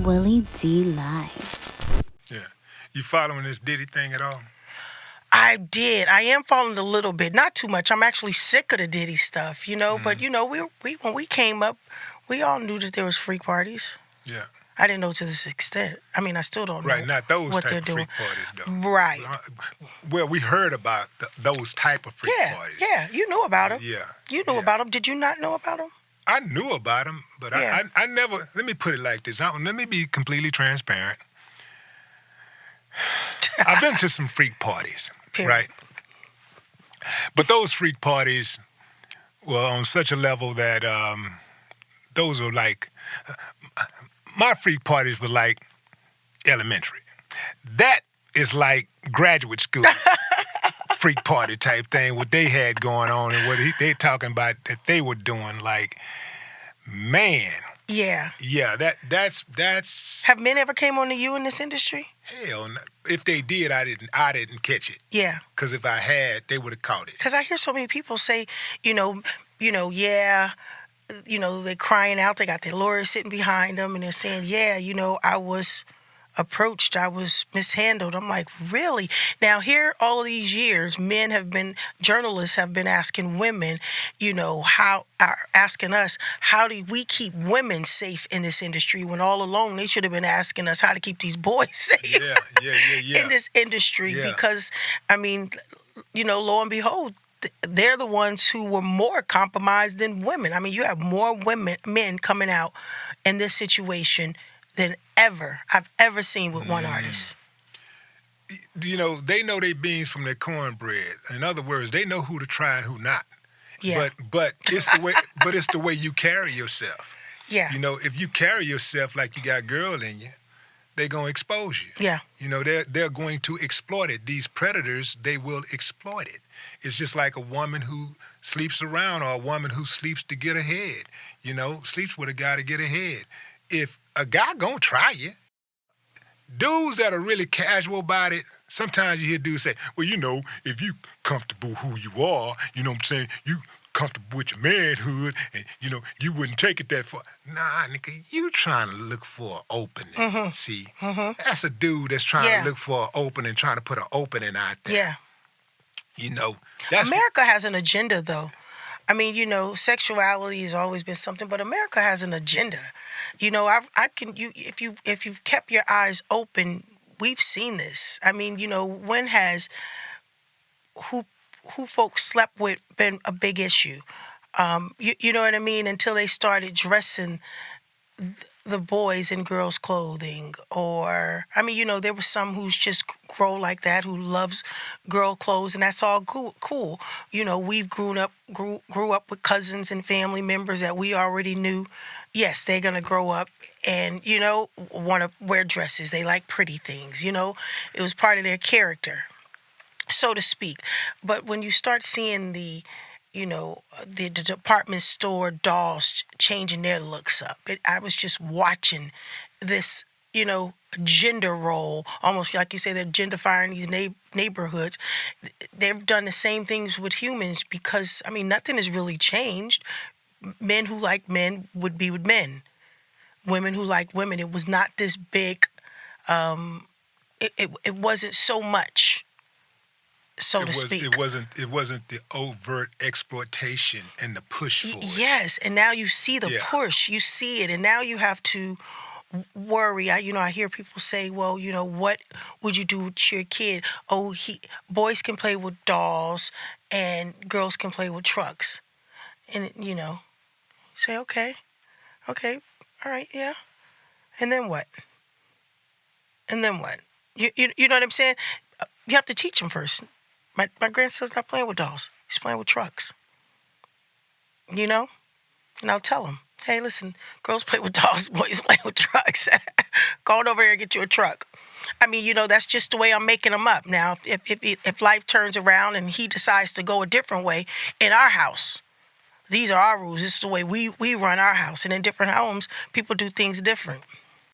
Willie D Live. Yeah. You following this Diddy thing at all? I did. I am following a little bit, not too much. I'm actually sick of the Diddy stuff, But we when we came up, we all knew that there was freak parties. Yeah. I didn't know to this extent. I mean, I still don't know. Right, not those what type they're of doing. freak parties, though. Right. Well, we heard about those type of freak parties. Yeah, you knew about them. Yeah. You knew about them. Did you not know about them? I knew about them, but Yeah. I never. Let me put it like this. Let me be completely transparent. I've been to some freak parties, Period. right? But those freak parties were on such a level that those were like my freak parties were like elementary. That is like graduate school freak party type thing. What they had going on and what they talking about that they were doing. Like, man. Yeah. Yeah, that's Have men ever came on to you in this industry? hell. If they did, I didn't catch it. Yeah. Because if I had, they would have caught it. Because I hear so many people say, yeah, they're crying out. They got their lawyers sitting behind them, and they're saying, yeah, I was approached, I was mishandled. I'm like, really? Now, here all these years, journalists have been asking women, asking us, how do we keep women safe in this industry when all along they should have been asking us how to keep these boys safe Yeah. in this industry? Yeah. Because, lo and behold, they're the ones who were more compromised than women. I mean, you have more men coming out in this situation than I've ever seen with one artist. They know they beans from their cornbread. In other words, they know who to try and who not. Yeah. But it's the way you carry yourself. Yeah. If you carry yourself like you got girl in you, they're gonna expose you. Yeah. They're going to exploit it. These predators, they will exploit it. It's just like a woman who sleeps around or a woman who sleeps to get ahead. Sleeps with a guy to get ahead. If a guy gonna try you, dudes that are really casual about it, sometimes you hear dudes say, well, if you comfortable who you are, you know what I'm saying, you comfortable with your manhood, and, you wouldn't take it that far. Nah, nigga, you trying to look for an opening. Mm-hmm. See? Mm-hmm. That's a dude that's trying to look for an opening, trying to put an opening out there. Yeah. That's America has an agenda, though. I mean, sexuality has always been something, but America has an agenda. If you've kept your eyes open, we've seen this. I mean, when has who folks slept with been a big issue? You know what I mean? Until they started dressing the boys in girls' clothing, or there was some who's just grow like that, who loves girl clothes, and that's all cool. We've grew up with cousins and family members that we already knew. Yes, they're gonna grow up and want to wear dresses. They like pretty things. It was part of their character, so to speak. But when you start seeing the department store dolls changing their looks up. I was just watching this, gender role, almost like you say, they're genderfying these neighborhoods. They've done the same things with humans because, nothing has really changed. Men who like men would be with men. Women who like women. It was not this big, it wasn't so much. To speak. It wasn't the overt exploitation and the push for it. Yes, and now you see the push. You see it, and now you have to worry. I hear people say, well, what would you do with your kid? Oh, boys can play with dolls and girls can play with trucks. And, say, okay, all right, yeah. And then what? You know what I'm saying? You have to teach them first. My grandson's not playing with dolls. He's playing with trucks. And I'll tell him, hey, listen, girls play with dolls, boys play with trucks. Go on over there and get you a truck. That's just the way I'm making them up. Now, if life turns around and he decides to go a different way in our house, these are our rules. This is the way we run our house. And in different homes, people do things different.